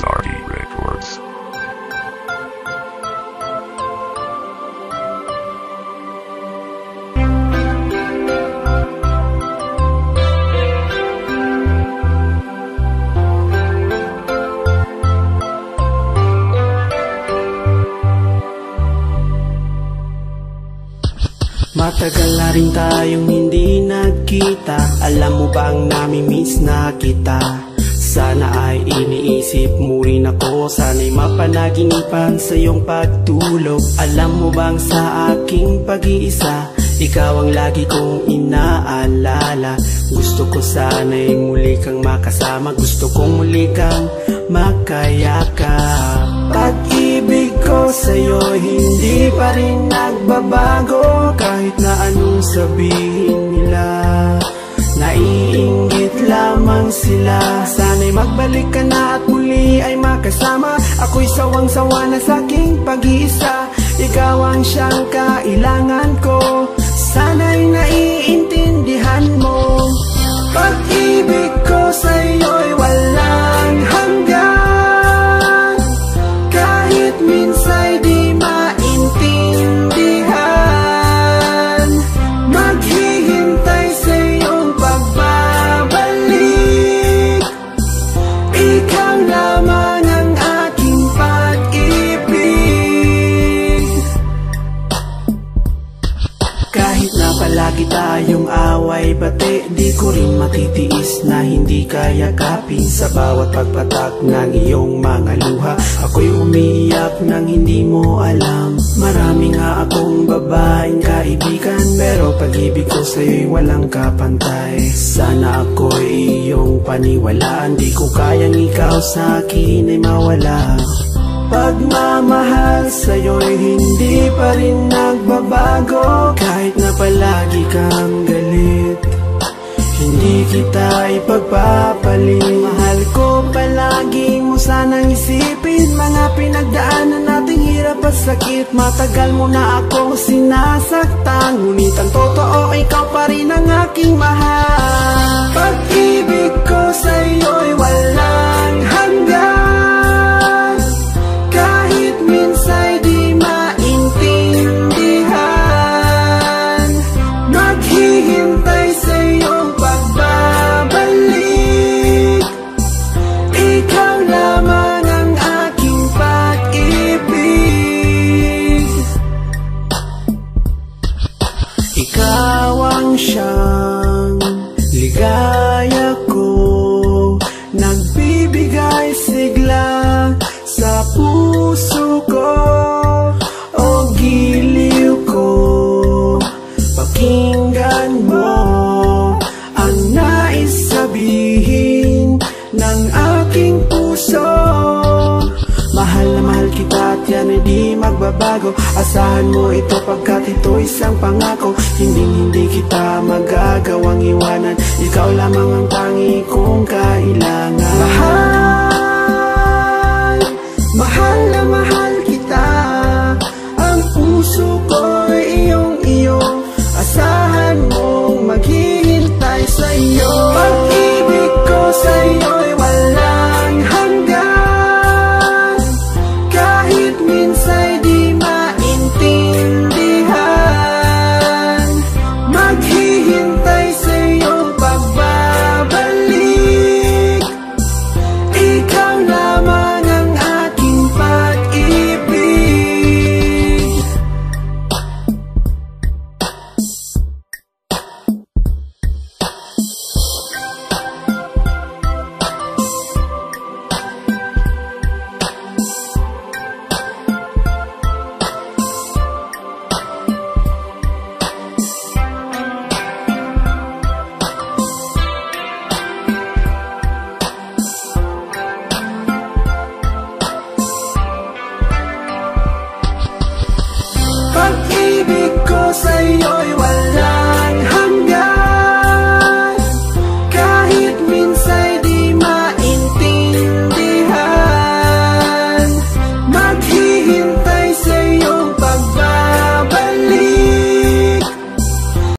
SRD Records. Matagal na rin tayong hindi nagkita. Alam mo bang nami-miss na kita? Sana ay iniisip mo rin ako. Sana'y mapanaginipan sa iyong pagtulog. Alam mo bang sa aking pag-iisa, ikaw ang lagi kong inaalala. Gusto ko sana'y muli kang makasama. Gusto kong muli kang makayakap. Pag-ibig ko sa'yo hindi pa rin nagbabago. Kahit na anong sabihin nila, naiinggit lamang sila. Sana'y magbalik ka na at muli ay makasama. Ako'y sawang-sawa na sa'king pag-iisa. Ikaw ang siyang kailangan ko. Sana'y naiintindihan mo. Pag-ibig ko sa'yo'y walang hanggan. Kahit minsa'y di maintindihan, maghihintay sa iyong pagbabalik. Ikaw lamang ang aking pag-ibig. Kahit na palagi tayong away bate, di ko rin matitiis na hindi kayakapin. Sa bawat pagpatak ng iyong mga luha, ako'y umiiyak nang hindi mo alam. Marami nga akong babaeng kaibigan, pero pag-ibig ko sa'yo'y walang kapantay. Sana ako'y iyong paniwalaan, di ko kayang ikaw sa akin ay mawala. Pagmamahal sa'yo'y hindi pa rin nagbabago. Kahit na palagi kang galit, hindi kita ipagpapalit. Mahal ko palagi mo sanang isipin mga pinagdaanan nating hirap at sakit. Matagal mo na akong sinasaktan, ngunit ang totoo ikaw pa rin ang aking mahal. Pag-ibig ko sa'yo'y walang hanggan. Kahit minsa'y di maintindihan, maghihintay sa iyong pagbabalik. Ikaw lamang ang aking pag-ibig. Ikaw ang siyang ligaya ko, nagbibigay sigla sa puso ko. O giliw ko, pakinggan mo ang nais sabihin ng aking puso. Mahal na mahal kita at yan ay di magbabago. Asahan mo ito pagkat ito isang pangako. Hindi kita magagawang iwanan. Ikaw lamang ang tangi kong kailangan. Mahal na mahal kita. Ang puso ko'y iyong iyo. Asahan mong maghihintay sa iyo.